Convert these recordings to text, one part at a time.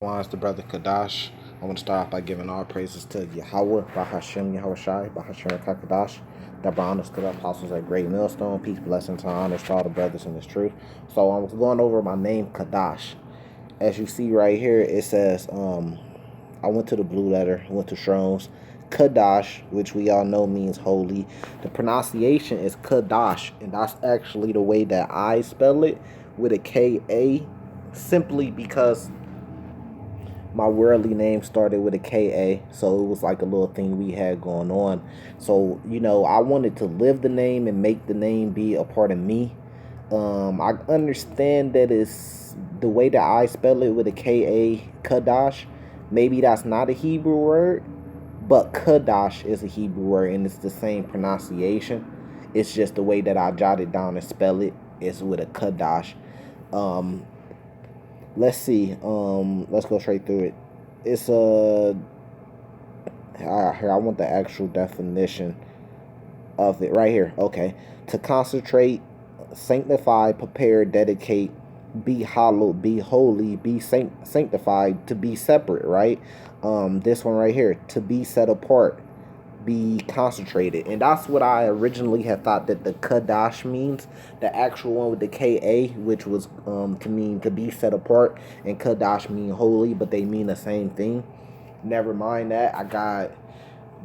It's the brother Kadash. I want to start off by giving all praises to Yahweh, Bahashem, Yahweh Shai, Bahashem Kakadash, that brought us to the apostles at Great Millstone. Peace, blessings, and honors to all the brothers in this truth. So I was going over my name, Kadash. As you see right here, it says, I went to the blue letter, went to Strong's. Kadash, which we all know means holy. The pronunciation is Kadash, and that's actually the way that I spell it, with a K-A, simply because my worldly name started with a K-A, so it was like a little thing we had going on. So, I wanted to live the name and make the name be a part of me. I understand that it's the way that I spell it with a K-A, Kadash. Maybe that's not a Hebrew word, but Kadash is a Hebrew word, and it's the same pronunciation. It's just the way that I jotted down and spell it is with a Kadash. Um, let's see. Let's go straight through it. It's here I want the actual definition of it right here. Okay, to concentrate, sanctify, prepare, dedicate, be hallowed, be holy, be sanctified, to be separate. Right. This one right here, to be set apart, be concentrated, and that's what I originally had thought that the Kadash means. The actual one with the Ka, which was to mean to be set apart, and Kadash mean holy, but they mean the same thing. Never mind that. I got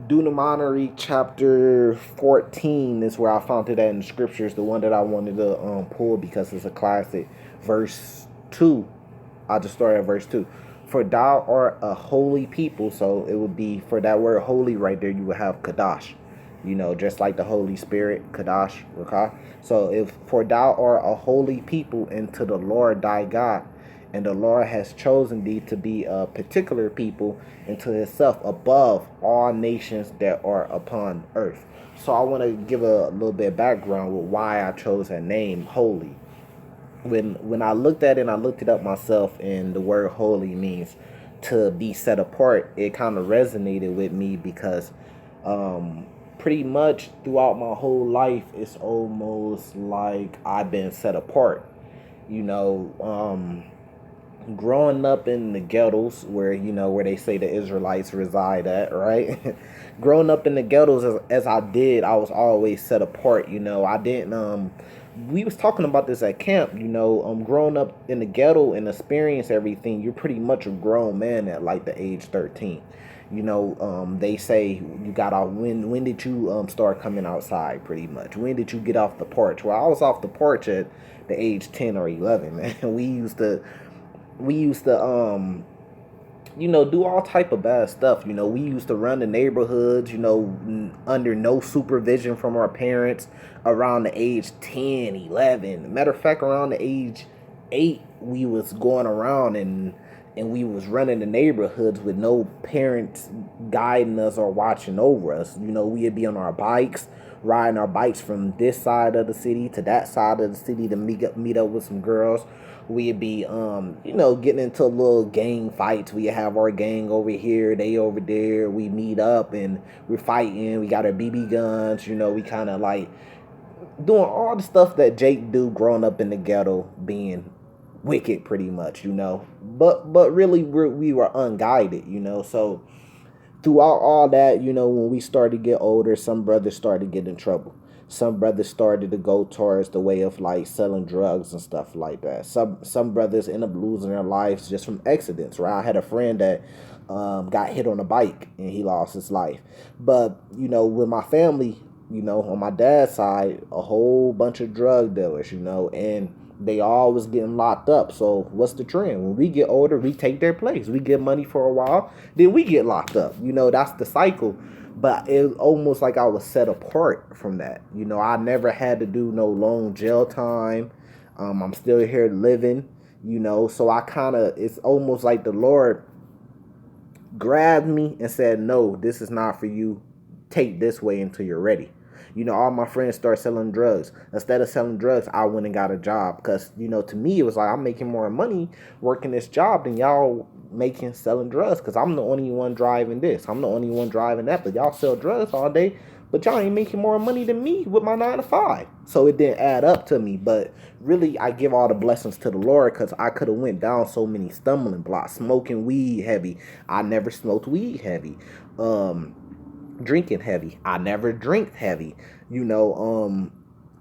Deuteronomy chapter 14 is where I found it at in the scriptures. The one that I wanted to pull because it's a classic. Verse 2. I just started at verse 2. For thou art a holy people. So it would be, for that word holy right there, you would have Kadash. Just like the Holy Spirit, Kadash, okay? So if for thou art a holy people unto the Lord thy God, and the Lord has chosen thee to be a particular people unto himself above all nations that are upon earth. So I want to give a little bit of background with why I chose that name, holy. When I looked at it and I looked it up myself, and the word holy means to be set apart, it kind of resonated with me because pretty much throughout my whole life, it's almost like I've been set apart. You know, growing up in the ghettos where they say the Israelites reside at, right? Growing up in the ghettos as I did, I was always set apart. I didn't we was talking about this at camp. Growing up in the ghetto and experience everything, you're pretty much a grown man at like the age 13. They say you got out. When did you start coming outside? Pretty much. When did you get off the porch? Well, I was off the porch at the age 10 or 11. Man, we used to do all type of bad stuff. We used to run the neighborhoods, under no supervision from our parents, around the age 10, 11. Matter of fact, around the age 8, we was going around and we was running the neighborhoods with no parents guiding us or watching over us. We'd be on our bikes, riding our bikes from this side of the city to that side of the city to meet up with some girls. We'd be getting into little gang fights. We have our gang over here, they over there. We meet up and we're fighting. We got our BB guns. We kind of like doing all the stuff that Jake do growing up in the ghetto, being wicked pretty much. But really we were unguided. So throughout all that, when we started to get older, some brothers started to get in trouble. Some brothers started to go towards the way of like selling drugs and stuff like that. Some brothers end up losing their lives just from accidents. Right? I had a friend that got hit on a bike and he lost his life. But with my family, on my dad's side, a whole bunch of drug dealers, and they all was getting locked up. So what's the trend? When we get older, we take their place. We get money for a while, then we get locked up. That's the cycle. But it was almost like I was set apart from that. I never had to do no long jail time. I'm still here living, so it's almost like the Lord grabbed me and said, no, this is not for you. Take this way until you're ready. All my friends start selling drugs. Instead of selling drugs, I went and got a job because, to me, it was like I'm making more money working this job than y'all selling drugs because I'm the only one driving this. I'm the only one driving that, but y'all sell drugs all day. but y'all ain't making more money than me with my 9 to 5. So it didn't add up to me. But really, I give all the blessings to the Lord, because I could have went down so many stumbling blocks. Smoking weed heavy. I never smoked weed heavy. Drinking heavy. I never drink heavy.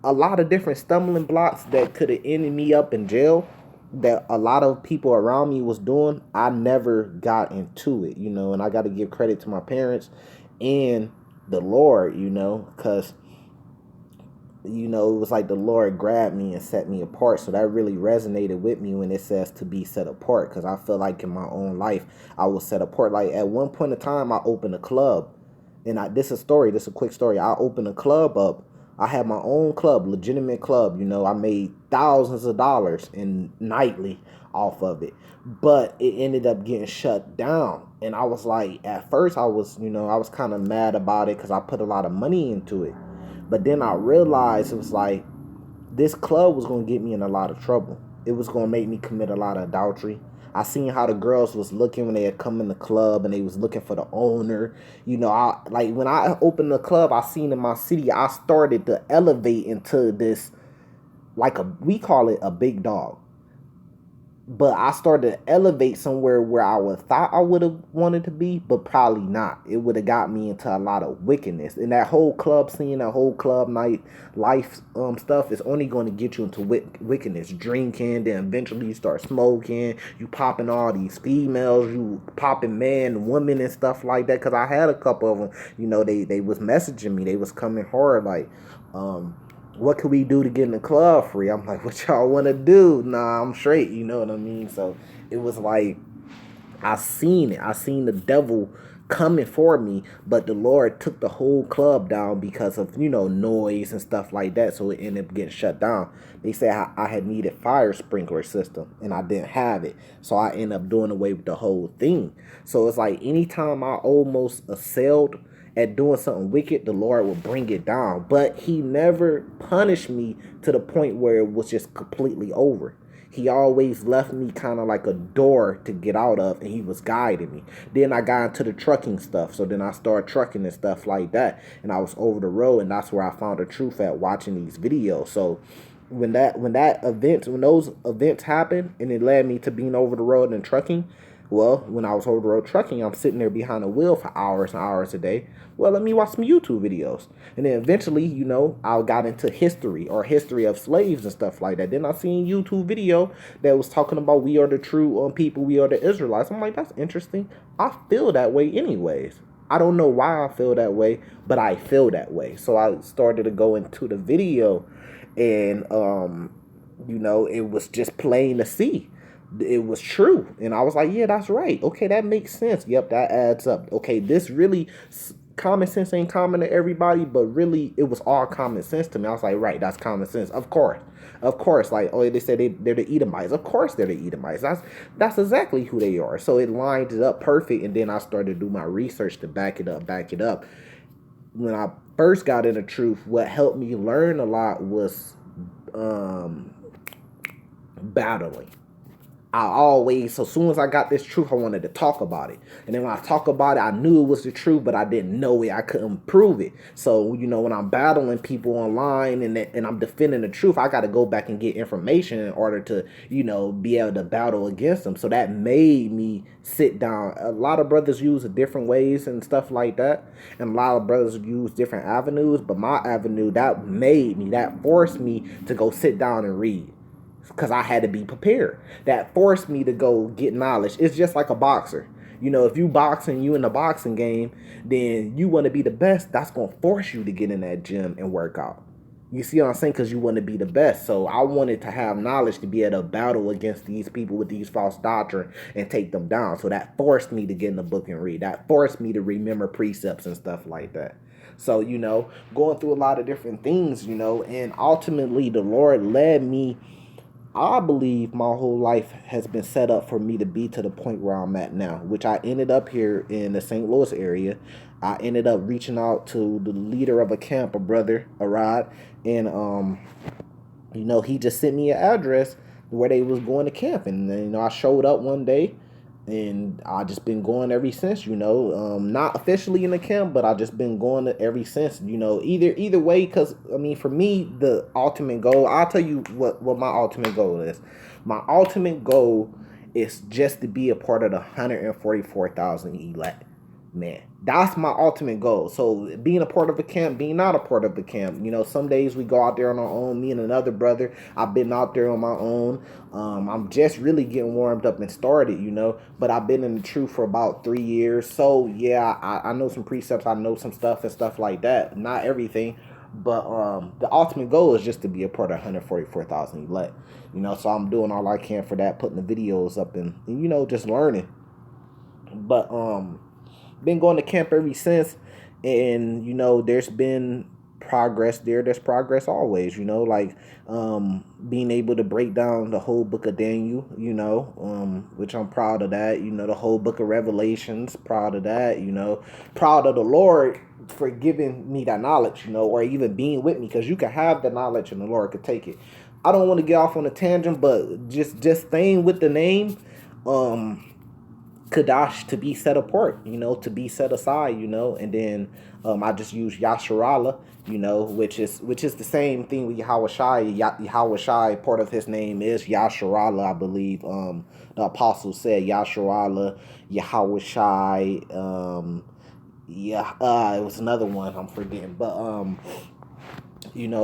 A lot of different stumbling blocks that could have ended me up in jail, that a lot of people around me was doing. I never got into it, and I got to give credit to my parents and the Lord, because it was like the Lord grabbed me and set me apart. So that really resonated with me when it says to be set apart, because I feel like in my own life I was set apart. Like at one point in time, I opened a club, and this is a quick story. I opened a club up. I had my own club, legitimate club. I made thousands of dollars in nightly off of it, but it ended up getting shut down. And I was like, at first I was kind of mad about it, because I put a lot of money into it. But then I realized it was like, this club was going to get me in a lot of trouble. It was going to make me commit a lot of adultery. I seen how the girls was looking when they had come in the club, and they was looking for the owner. When I opened the club I seen in my city, I started to elevate into this, we call it a big dog. But I started to elevate somewhere where I thought I would have wanted to be, but probably not. It would have got me into a lot of wickedness. And that whole club scene, that whole club night life stuff is only going to get you into wickedness. Drinking, then eventually you start smoking. You popping all these females. You popping men, women, and stuff like that. Because I had a couple of them, they was messaging me. They was coming hard like, what could we do to get in the club free? I'm like, what y'all want to do? Nah, I'm straight. You know what I mean? So it was like, I seen it. I seen the devil coming for me, but the Lord took the whole club down because of, noise and stuff like that. So it ended up getting shut down. They said I had needed fire sprinkler system, and I didn't have it. So I ended up doing away with the whole thing. So it's like, anytime I almost excelled at doing something wicked, the Lord will bring it down. But he never punished me to the point where it was just completely over. He always left me kind of like a door to get out of, and he was guiding me. Then I got into the trucking stuff. So then I started trucking and stuff like that. And I was over the road, and that's where I found the truth at, watching these videos. So when those events happened, and it led me to being over the road and trucking, well, when I was over the road trucking, I'm sitting there behind the wheel for hours and hours a day. Well, let me watch some YouTube videos. And then eventually, I got into history of slaves and stuff like that. Then I seen a YouTube video that was talking about we are the true people, we are the Israelites. I'm like, that's interesting. I feel that way anyways. I don't know why I feel that way, but I feel that way. So I started to go into the video, and, it was just plain to see. It was true. And I was like, yeah, that's right. Okay, that makes sense. Yep, that adds up. Okay, this really, common sense ain't common to everybody, but really it was all common sense to me. I was like, right, that's common sense. Of course. Like, oh, they said they're the Edomites. Of course they're the Edomites. That's exactly who they are. So it lined it up perfect. And then I started to do my research to back it up. When I first got into truth, what helped me learn a lot was battling. So as soon as I got this truth, I wanted to talk about it. And then when I talk about it, I knew it was the truth, but I didn't know it. I couldn't prove it. So, when I'm battling people online and I'm defending the truth, I got to go back and get information in order to, be able to battle against them. So that made me sit down. A lot of brothers use different ways and stuff like that. And a lot of brothers use different avenues. But my avenue, that forced me to go sit down and read. Because I had to be prepared. That forced me to go get knowledge. It's just like a boxer. If you boxing, you in the boxing game, then you want to be the best. That's going to force you to get in that gym and work out. You see what I'm saying? Because you want to be the best. So I wanted to have knowledge to be able to battle against these people with these false doctrine and take them down. So that forced me to get in the book and read. That forced me to remember precepts and stuff like that. So, going through a lot of different things, and ultimately the Lord led me. I believe my whole life has been set up for me to be to the point where I'm at now, which I ended up here in the St. Louis area. I ended up reaching out to the leader of a camp, a brother, Arad, and he just sent me an address where they was going to camp, and I showed up one day, and I just been going ever since, not officially in the camp, but I just been going ever since, either way. Because I mean, for me, the ultimate goal, I'll tell you what my ultimate goal is. My ultimate goal is just to be a part of the 144,000 elect. Man, that's my ultimate goal. So being a part of a camp, being not a part of the camp, some days we go out there on our own. Me and another brother, I've been out there on my own. I'm just really getting warmed up and started, but I've been in the truth for about 3 years. So yeah, I know some precepts, I know some stuff and stuff like that. Not everything, but the ultimate goal is just to be a part of 144,000 elect. So I'm doing all I can for that, putting the videos up and just learning. But been going to camp ever since, and there's been progress there. There's progress always, like being able to break down the whole book of Daniel, which I'm proud of that. The whole book of Revelations, proud of that. Proud of the Lord for giving me that knowledge, or even being with me, because you can have the knowledge and the Lord could take it. I don't want to get off on a tangent, but just staying with the name, Kadash, to be set apart, to be set aside, and then I just use Yasharahla, which is the same thing with Yahweh Shai. Part of his name is Yasharahla, I believe. The apostle said Yasharahla, Yahweh Shai. It was another one I'm forgetting, but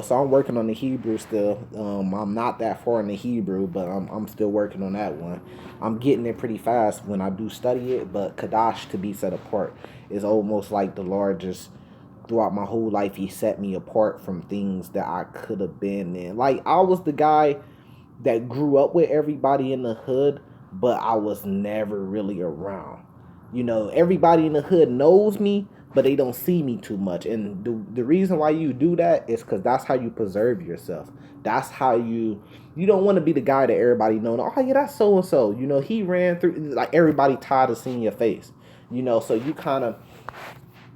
so I'm working on the Hebrew still. I'm not that far in the Hebrew, but I'm still working on that one. I'm getting it pretty fast when I do study it, but Kadash, to be set apart, is almost like the Lord just, throughout my whole life, he set me apart from things that I could have been in. Like, I was the guy that grew up with everybody in the hood, but I was never really around. Everybody in the hood knows me, but they don't see me too much. And the reason why you do that is because that's how you preserve yourself. That's how you don't want to be the guy that everybody knows. Oh yeah, that's so and so. He ran through, like, everybody tired of seeing your face. So you kind of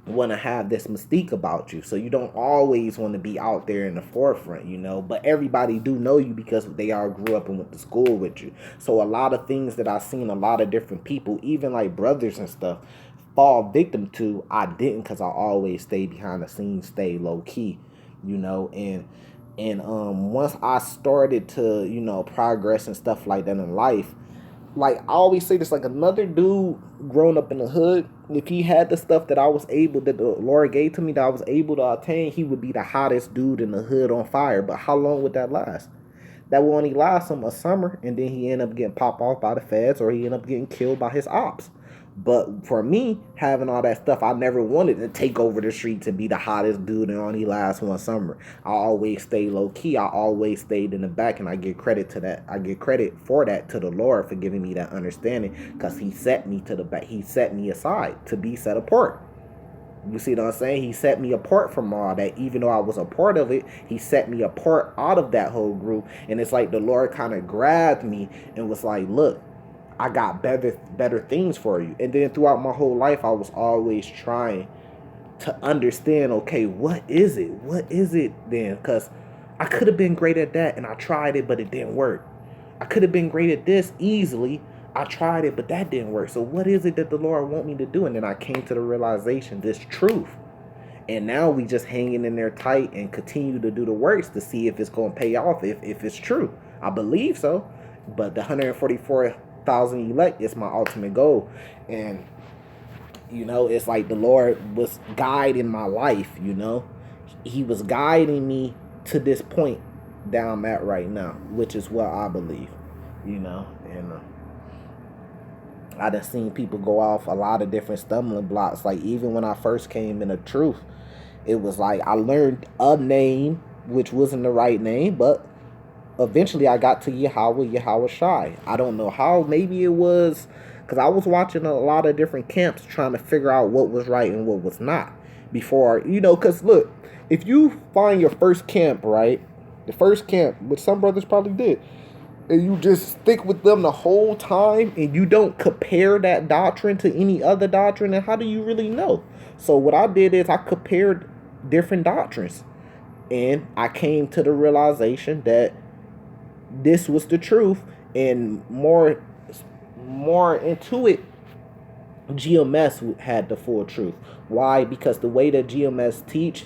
want to have this mystique about you, so you don't always want to be out there in the forefront, but everybody do know you because they all grew up and went to school with you. So a lot of things that I've seen a lot of different people, even like brothers and stuff, fall victim to, I didn't, because I always stay behind the scenes, stay low key, and once I started to progress and stuff like that in life, like I always say this, like another dude growing up in the hood, if he had the stuff that the Lord gave to me, that I was able to attain, he would be the hottest dude in the hood on fire. But how long would that last? That will only last him a summer, and then he end up getting popped off by the feds, or he end up getting killed by his ops. But for me, having all that stuff, I never wanted to take over the streets and be the hottest dude and only last one summer. I always stayed low key. I always stayed in the back, and I give credit to that. I give credit for that to the Lord for giving me that understanding, because he set me to the back. He set me aside to be set apart. You see what I'm saying? He set me apart from all that. Even though I was a part of it, he set me apart out of that whole group. And it's like the Lord kind of grabbed me and was like, look, I got better things for you. And then throughout my whole life, I was always trying to understand, okay, what is it? What is it then? Because I could have been great at that, and I tried it, but it didn't work. I could have been great at this easily. I tried it, but that didn't work. So what is it that the Lord want me to do? And then I came to the realization, this truth. And now we just hanging in there tight and continue to do the works to see if it's going to pay off, if it's true. I believe so. But the 144,000 elect is my ultimate goal. And, it's like the Lord was guiding my life, He was guiding me to this point that I'm at right now, which is what I believe, and I done seen people go off a lot of different stumbling blocks. Like, even when I first came in the truth, it was like I learned a name, which wasn't the right name, but eventually I got to Yahweh Shai. I don't know how. Maybe it was because I was watching a lot of different camps trying to figure out what was right and what was not before, because look, if you find your first camp, right, the first camp, which some brothers probably did, and you just stick with them the whole time and you don't compare that doctrine to any other doctrine, then how do you really know? So what I did is I compared different doctrines, and I came to the realization that this was the truth, and more more into it, GMS had the full truth. Why? Because the way that GMS teach,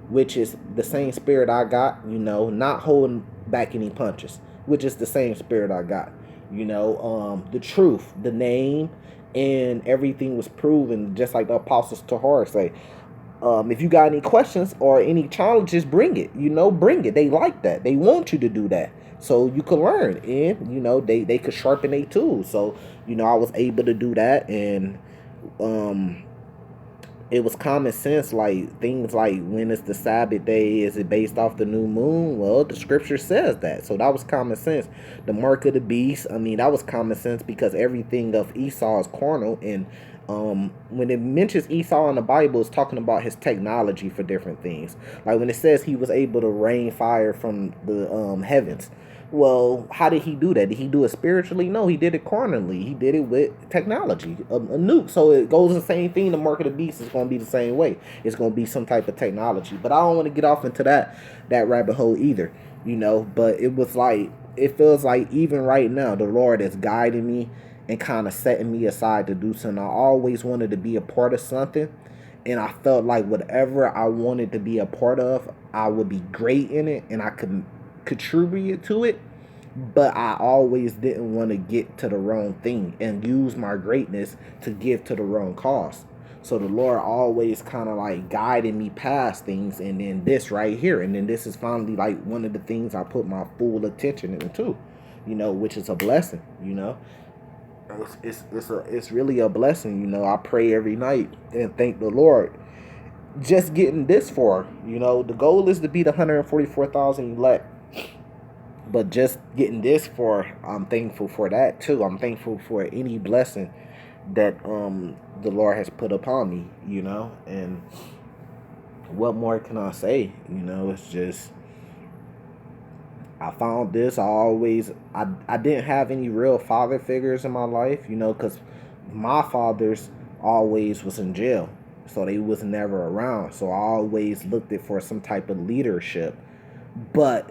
which is the same spirit I got, not holding back any punches, which is the same spirit I got. The truth, the name, and everything was proven, just like the apostles to Horus say. If you got any questions or any challenges, bring it. Bring it. They like that. They want you to do that, so you can learn, and they could sharpen their tools. So I was able to do that, and it was common sense, like things like, when is the Sabbath day? Is it based off the new moon? Well, the scripture says that, so that was common sense. The mark of the beast, that was common sense, because everything of Esau is carnal, and when it mentions Esau in the Bible, it's talking about his technology for different things. Like when it says he was able to rain fire from the heavens. Well, how did he do that? Did he do it spiritually? No, he did it carnally. He did it with technology, a nuke. So it goes the same thing. The mark of the beast is going to be the same way. It's going to be some type of technology. But I don't want to get off into that rabbit hole either, But it was like, it feels like even right now, the Lord is guiding me and kind of setting me aside to do something. I always wanted to be a part of something. And I felt like whatever I wanted to be a part of, I would be great in it, and I could contribute to it. But I always didn't want to get to the wrong thing and use my greatness to give to the wrong cause. So the Lord always kind of like guided me past things, and then this right here, and then this is finally like one of the things I put my full attention into, which is a blessing. It's really a blessing. I pray every night and thank the Lord just getting this far. The goal is to beat 144,000 elect. But just getting this far, I'm thankful for that too. I'm thankful for any blessing that the Lord has put upon me, and what more can I say? It's just, I found this. I didn't have any real father figures in my life, because my fathers always was in jail, so they was never around. So I always looked for some type of leadership, but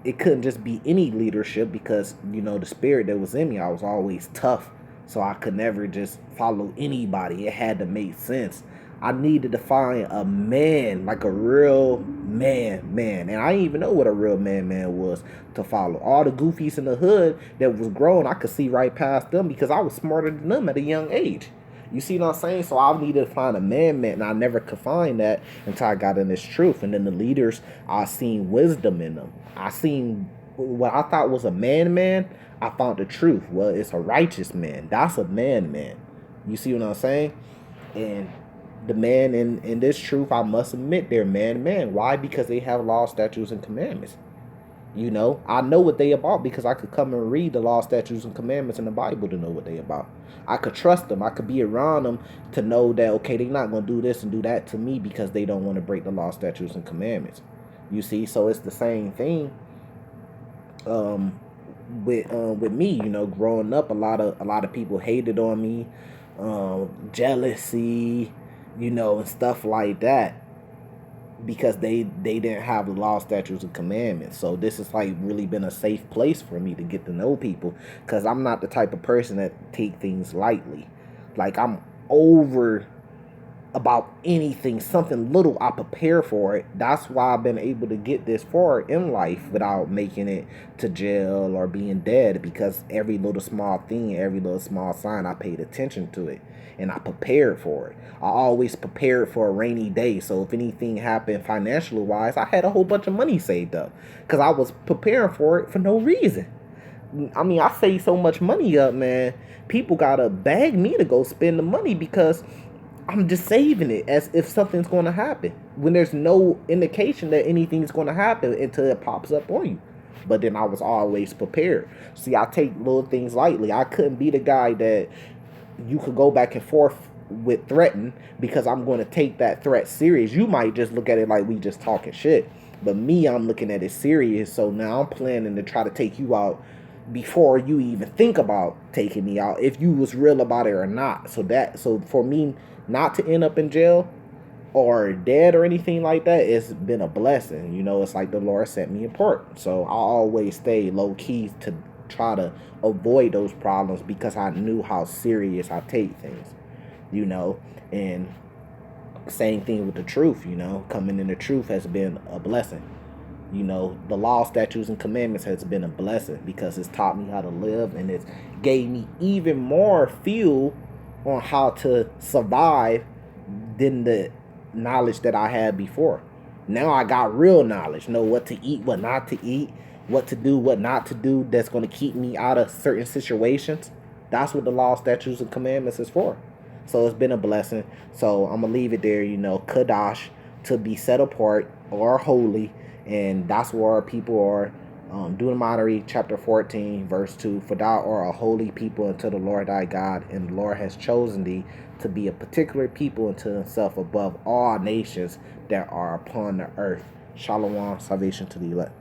it couldn't just be any leadership, because the spirit that was in me, I was always tough, so I could never just follow anybody. It had to make sense. I needed to find a man, like a real man, and I didn't even know what a real man was to follow. All the goofies in the hood that was grown, I could see right past them, because I was smarter than them at a young age. You see what I'm saying? So I needed to find a man, and I never could find that until I got in this truth. And then the leaders, I seen wisdom in them. I seen what I thought was a man. I found the truth. Well, it's a righteous man. That's a man. You see what I'm saying? And the man in this truth, I must admit, they're man. Why? Because they have law, statutes, and commandments. I know what they about, because I could come and read the law, statutes, and commandments in the Bible to know what they about. I could trust them. I could be around them to know that, okay, they're not going to do this and do that to me because they don't want to break the law, statutes, and commandments. You see, so it's the same thing with me. Growing up, a lot of people hated on me, jealousy, and stuff like that, because they didn't have the law, statutes, and commandments. So this has like really been a safe place for me to get to know people, because I'm not the type of person that take things lightly. Like, I'm over about anything, something little, I prepare for it. That's why I've been able to get this far in life without making it to jail or being dead, because every little small thing, every little small sign, I paid attention to it and I prepared for it. I always prepared for a rainy day, so if anything happened financially wise, I had a whole bunch of money saved up, because I was preparing for it for no reason. I saved so much money up, man. People gotta beg me to go spend the money, because I'm just saving it as if something's going to happen, when there's no indication that anything's going to happen until it pops up on you. But then I was always prepared. See, I take little things lightly. I couldn't be the guy that you could go back and forth with threaten, because I'm going to take that threat serious. You might just look at it like we just talking shit, but me, I'm looking at it serious. So now I'm planning to try to take you out before you even think about taking me out, if you was real about it or not. So for me not to end up in jail or dead or anything like that, it's been a blessing. It's like the Lord set me apart. So I always stay low key to try to avoid those problems because I knew how serious I take things, you know. And same thing with the truth, you know. Coming in the truth has been a blessing. You know, the law, statutes, and commandments has been a blessing because it's taught me how to live, and it's gave me even more fuel on how to survive than the knowledge that I had before. Now I got real knowledge, know what to eat, what not to eat, what to do, what not to do, that's going to keep me out of certain situations. That's what the law, statutes, and commandments is for. So it's been a blessing. So I'm going to leave it there, you know, Kadash, to be set apart or holy. And that's where our people are. Deuteronomy chapter 14, verse 2. For thou art a holy people unto the Lord thy God, and the Lord has chosen thee to be a particular people unto himself above all nations that are upon the earth. Shalom, salvation to the elect.